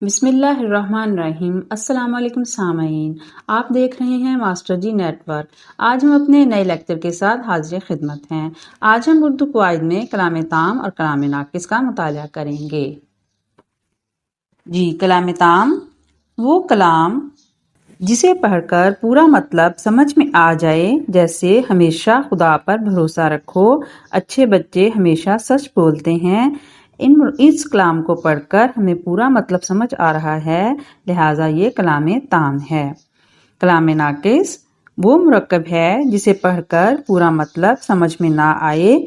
بسم اللہ الرحمن الرحیم۔ السلام علیکم سامعین، آپ دیکھ رہے ہیں ماسٹر جی نیٹ ورک۔ آج ہم اپنے نئے لیکچر کے ساتھ حاضر خدمت ہیں۔ آج ہم اردو قواعد میں کلام تام اور کلام ناقص کا مطالعہ کریں گے۔ کلام تام وہ کلام جسے پڑھ کر پورا مطلب سمجھ میں آ جائے، جیسے ہمیشہ خدا پر بھروسہ رکھو، اچھے بچے ہمیشہ سچ بولتے ہیں۔ اس کلام کو پڑھ کر ہمیں پورا مطلب سمجھ آ رہا ہے، لہٰذا یہ کلام تام ہے۔ کلام ناقص وہ مرکب ہے جسے پڑھ کر پورا مطلب سمجھ میں نہ آئے،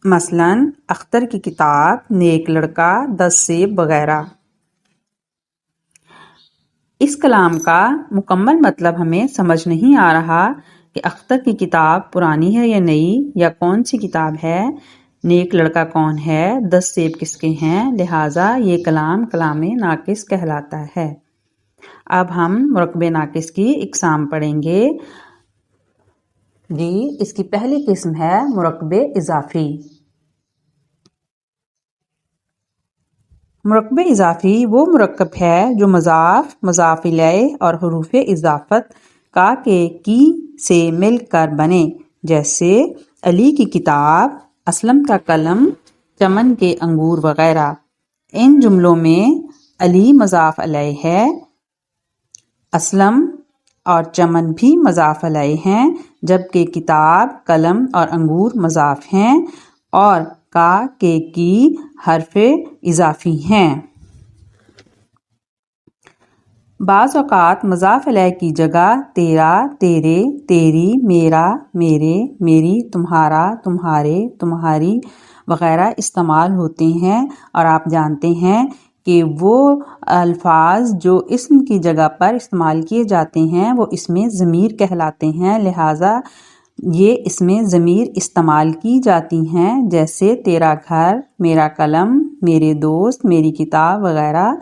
مثلاً اختر کی کتاب، نیک لڑکا، 10 سیب وغیرہ۔ اس کلام کا مکمل مطلب ہمیں سمجھ نہیں آ رہا کہ اختر کی کتاب پرانی ہے یا نئی، یا کون سی کتاب ہے، نیک لڑکا کون ہے، 10 سیب کس کے ہیں، لہٰذا یہ کلام ناقص کہلاتا ہے۔ اب ہم مرکب ناقص کی اقسام پڑھیں گے۔ اس کی پہلی قسم ہے مرکب اضافی۔ مرکب اضافی وہ مرکب ہے جو مضاف، مضاف الیہ اور حروف اضافت کا کی سے مل کر بنے، جیسے علی کی کتاب، اسلم کا قلم، چمن کے انگور وغیرہ۔ ان جملوں میں علی مضاف الیہ ہے، اسلم اور چمن بھی مضاف الیہ ہیں، جبکہ کتاب، قلم اور انگور مضاف ہیں اور کی حرف اضافی ہیں۔ بعض اوقات مضاف الیہ کی جگہ تیرا، تیرے، تیری، میرا، میرے، میری، تمہارا، تمہارے، تمہاری وغیرہ استعمال ہوتے ہیں، اور آپ جانتے ہیں کہ وہ الفاظ جو اسم کی جگہ پر استعمال کیے جاتے ہیں وہ اسم ضمیر کہلاتے ہیں، لہٰذا یہ اسم ضمیر استعمال کی جاتی ہیں، جیسے تیرا گھر، میرا قلم، میرے دوست، میری کتاب وغیرہ۔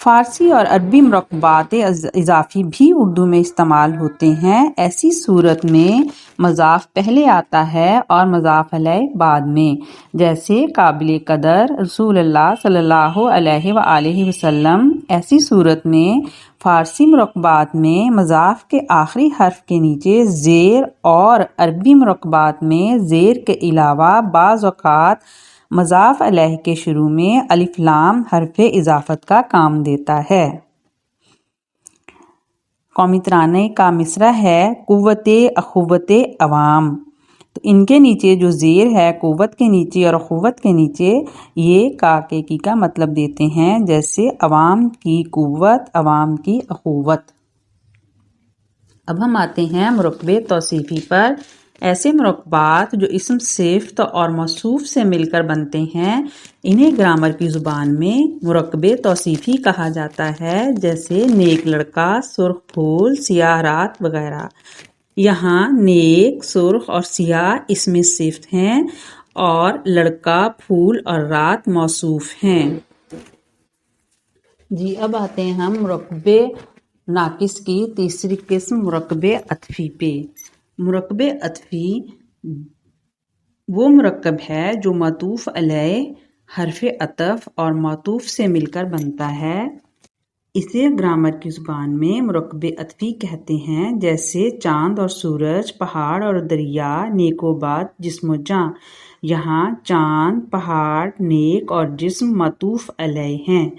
فارسی اور عربی مرکبات اضافی بھی اردو میں استعمال ہوتے ہیں۔ ایسی صورت میں مضاف پہلے آتا ہے اور مضاف الیہ بعد میں، جیسے قابل قدر، رسول اللہ صلی اللہ علیہ وآلہ وسلم۔ ایسی صورت میں فارسی مرکبات میں مضاف کے آخری حرف کے نیچے زیر، اور عربی مرکبات میں زیر کے علاوہ بعض اوقات مضاف الیہ کے شروع میں الف لام حرف اضافت کا کام دیتا ہے۔ قومی ترانے کا مصرع ہے قوت اخوت عوام، تو ان کے نیچے جو زیر ہے قوت کے نیچے اور اخوت کے نیچے، یہ کی کا مطلب دیتے ہیں، جیسے عوام کی قوت، عوام کی اخوت۔ اب ہم آتے ہیں مرکب توصیفی پر۔ ایسے مرکبات جو اسم صفت اور موصوف سے مل کر بنتے ہیں، انہیں گرامر کی زبان میں مرکب توصیفی کہا جاتا ہے، جیسے نیک لڑکا، سرخ پھول، سیاہ رات وغیرہ۔ یہاں نیک، سرخ اور سیاہ اسم صفت ہیں اور لڑکا، پھول اور رات موصوف ہیں۔ اب آتے ہیں ہم مرکب ناقص کی تیسری قسم مرکب عطفی پہ۔ مرکب عطفی وہ مرکب ہے جو معطوف علیہ حرف عطف اور معطوف سے مل کر بنتا ہے، اسے گرامر کی زبان میں مرکب عطفی کہتے ہیں، جیسے چاند اور سورج، پہاڑ اور دریا، نیک و بد، جسم و جاں۔ یہاں چاند، پہاڑ، نیک اور جسم معطوف علیہ ہیں،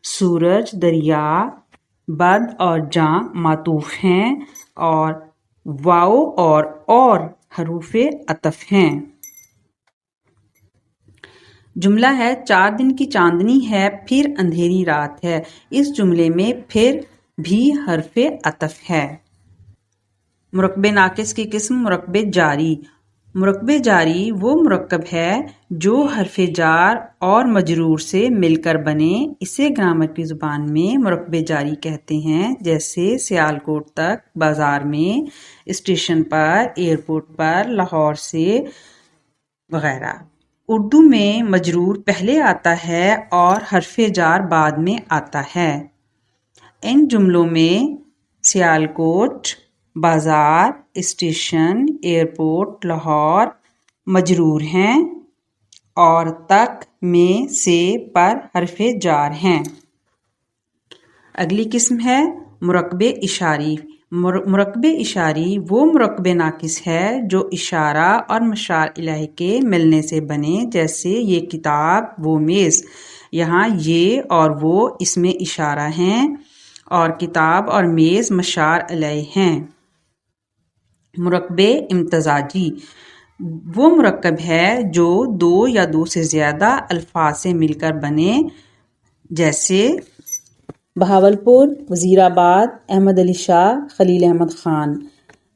سورج، دریا، بد اور جاں معطوف ہیں، اور واو اور حروف عطف ہیں۔ جملہ ہے 4 دن کی چاندنی ہے، پھر اندھیری رات ہے۔ اس جملے میں پھر بھی حرف عطف ہے۔ مرکب ناقص کی قسم مرکب جاری۔ مرکب جاری وہ مرکب ہے جو حرف جار اور مجرور سے مل کر بنے، اسے گرامر کی زبان میں مرکب جاری کہتے ہیں، جیسے سیالکوٹ تک، بازار میں، اسٹیشن پر، ایئرپورٹ پر، لاہور سے وغیرہ۔ اردو میں مجرور پہلے آتا ہے اور حرف جار بعد میں آتا ہے۔ ان جملوں میں سیالکوٹ، بازار، اسٹیشن، ایئرپورٹ، لاہور مجرور ہیں، اور تک میں سے پر حرف جار ہیں۔ اگلی قسم ہے مرکب اشاری۔ مرکب اشاری وہ مرکب ناقص ہے جو اشارہ اور مشار الیہ کے ملنے سے بنے، جیسے یہ کتاب وہ میز۔ یہاں یہ اور وہ اس میں اشارہ ہیں اور کتاب اور میز مشار الیہ ہیں۔ مرکب امتزاجی وہ مرکب ہے جو دو یا دو سے زیادہ الفاظ سے مل کر بنے، جیسے بہاولپور، وزیر آباد، احمد علی شاہ، خلیل احمد خان۔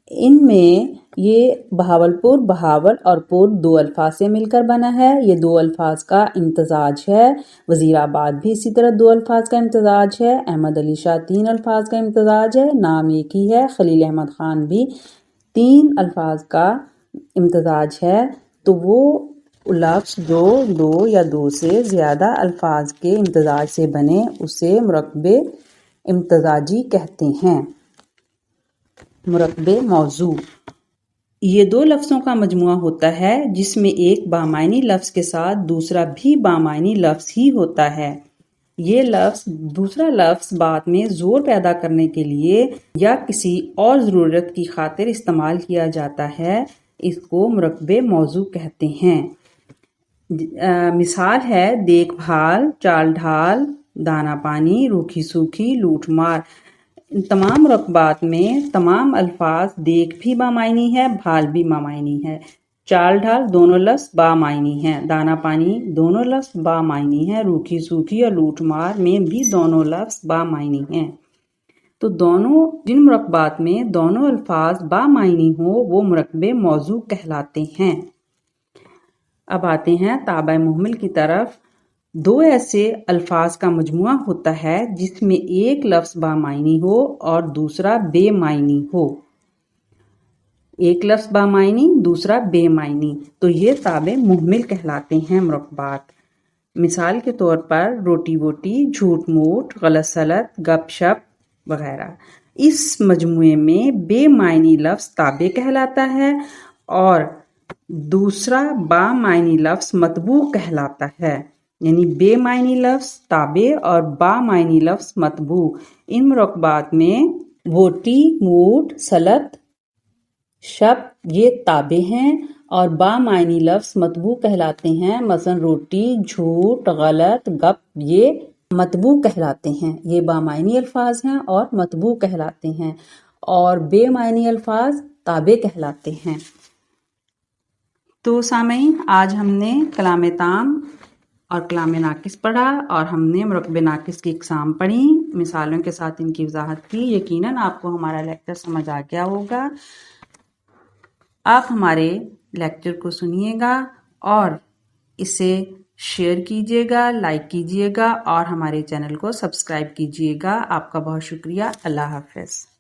ان میں یہ بہاولپور بہاول اور پور دو الفاظ سے مل کر بنا ہے، یہ دو الفاظ کا امتزاج ہے۔ وزیر آباد بھی اسی طرح دو الفاظ کا امتزاج ہے۔ احمد علی شاہ تین الفاظ کا امتزاج ہے، نام ایک ہی ہے۔ خلیل احمد خان بھی تین الفاظ کا امتزاج ہے۔ تو وہ لفظ جو دو یا دو سے زیادہ الفاظ کے امتزاج سے بنے اسے مرکب امتزاجی کہتے ہیں۔ مرکب موضوع یہ دو لفظوں کا مجموعہ ہوتا ہے جس میں ایک بامعنی لفظ کے ساتھ دوسرا بھی بامعنی لفظ ہی ہوتا ہے۔ یہ لفظ دوسرا لفظ بات میں زور پیدا کرنے کے لیے یا کسی اور ضرورت کی خاطر استعمال کیا جاتا ہے، اس کو مرکب موضوع کہتے ہیں۔ مثال ہے دیکھ بھال، چال ڈھال، دانا پانی، روکھی سوکھی، لوٹ مار۔ ان تمام مرکبات میں تمام الفاظ دیکھ بھی بامعنی ہے، بھال بھی بامعنی ہے، چال ڈھال دونوں لفظ بامعنی ہیں، دانا پانی دونوں لفظ بامعنی ہیں، روکھی سوکھی اور لوٹ مار میں بھی دونوں لفظ بامعنی ہیں۔ تو دونوں جن مرکبات میں دونوں الفاظ بامعنی ہوں وہ مرکب موضوع کہلاتے ہیں۔ اب آتے ہیں تابع مہمل کی طرف۔ دو ایسے الفاظ کا مجموعہ ہوتا ہے جس میں ایک لفظ بامعنی ہو اور دوسرا بے معنی ہو۔ ایک لفظ بامعنی دوسرا بے معنی، تو یہ تابع مہمل کہلاتے ہیں مرکبات۔ مثال کے طور پر روٹی ووٹی، جھوٹ موٹ، غلط سلط، گپ شپ وغیرہ۔ اس مجموعے میں بے معنی لفظ تابع کہلاتا ہے اور دوسرا بامعنی لفظ متبوع کہلاتا ہے، یعنی بے معنی لفظ تابع اور بامعنی لفظ متبوع۔ ان مرکبات میں ووٹی، موٹ، سلط، شپ یہ تابع ہیں اور بامعنی لفظ متبوع کہلاتے ہیں، مثلا روٹی، جھوٹ، غلط، گپ یہ متبوع کہلاتے ہیں۔ یہ بامعنی الفاظ ہیں اور متبوع کہلاتے ہیں، اور بے معنی الفاظ تابع کہلاتے ہیں۔ تو سامعین، آج ہم نے کلام تام اور کلام ناقص پڑھا اور ہم نے مرکب ناقص کی اقسام پڑھی، مثالوں کے ساتھ ان کی وضاحت کی۔ یقیناً آپ کو ہمارا لیکچر سمجھ آ گیا ہوگا۔ آپ ہمارے لیکچر کو سنیے گا اور اسے شیئر کیجیے گا، لائک کیجیے گا اور ہمارے چینل کو سبسکرائب کیجیے گا۔ آپ کا بہت شکریہ۔ اللہ حافظ۔